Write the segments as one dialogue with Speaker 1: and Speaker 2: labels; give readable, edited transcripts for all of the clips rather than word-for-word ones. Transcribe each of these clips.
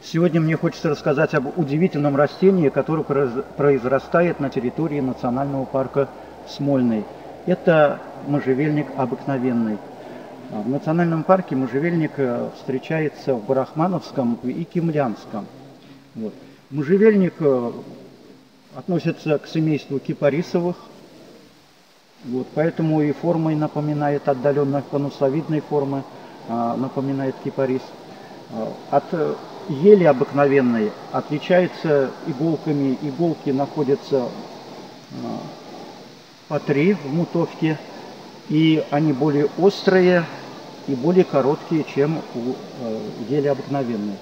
Speaker 1: Сегодня мне хочется рассказать об удивительном растении, которое произрастает на территории национального парка Смольный. Это можжевельник обыкновенный. В национальном парке можжевельник встречается в Барахмановском и Кимлянском. Вот. Можжевельник относится к семейству кипарисовых, поэтому и формой напоминает, отдаленно конусовидной формы, напоминает кипарис. От ели обыкновенной отличается иголками. Иголки находятся по 3 в мутовке, и они более острые и более короткие, чем у ели обыкновенной.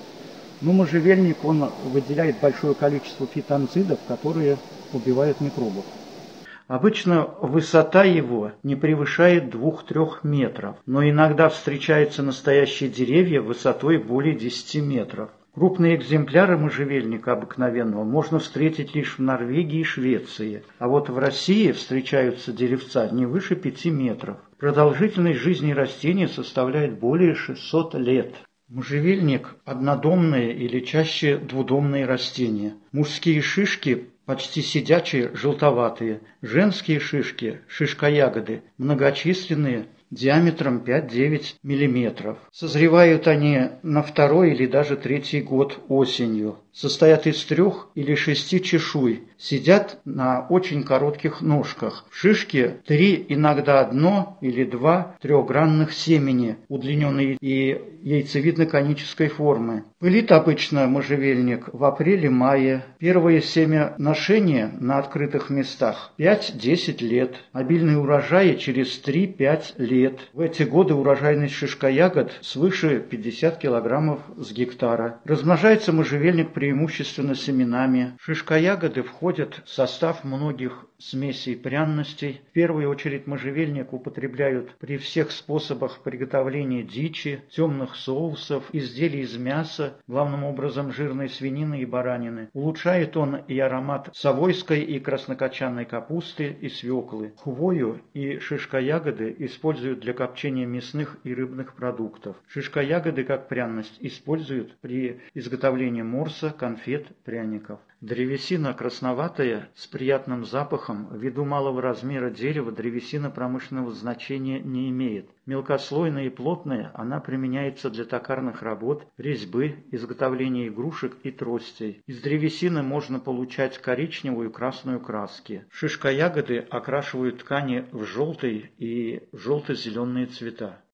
Speaker 1: Но можжевельник, он выделяет большое количество фитонцидов, которые убивают микробов. Обычно высота его не превышает 2-3 метров, но иногда встречаются настоящие деревья высотой более 10 метров. Крупные экземпляры можжевельника обыкновенного можно встретить лишь в Норвегии и Швеции, а вот в России встречаются деревца не выше 5 метров. Продолжительность жизни растения составляет более 600 лет. Можжевельник – однодомное или чаще двудомные растения. Мужские шишки почти сидячие, желтоватые. Женские шишки, шишкоягоды, многочисленные, диаметром 5-9 мм. Созревают они на 2-й или даже 3-й год осенью. Состоят из 3 или 6 чешуй. Сидят на очень коротких ножках. В шишке 3, иногда 1 или 2 трехгранных семени, удлиненной и яйцевидно-конической формы. Пылит обычно можжевельник в апреле-мае. Первое семяношение на открытых местах 5-10 лет. Обильные урожаи через 3-5 лет. В эти годы урожайность шишкоягод свыше 50 кг с гектара. Размножается можжевельник преимущественно семенами. Шишкоягоды входят в состав многих смесей пряностей. В первую очередь можжевельник употребляют при всех способах приготовления дичи, темных соусов, изделий из мяса, главным образом жирной свинины и баранины. Улучшает он и аромат совойской и краснокочанной капусты и свеклы. Хвою и шишкоягоды используют для копчения мясных и рыбных продуктов. Шишкоягоды как пряность используют при изготовлении морса, конфет, пряников. Древесина красноватая с приятным запахом. Ввиду малого размера дерева древесина промышленного значения не имеет. Мелкослойная и плотная, она применяется для токарных работ, резьбы, изготовления игрушек и тростей. Из древесины можно получать коричневую и красную краски. Шишкоягоды окрашивают ткани в желтый и желто-зеленые цвета.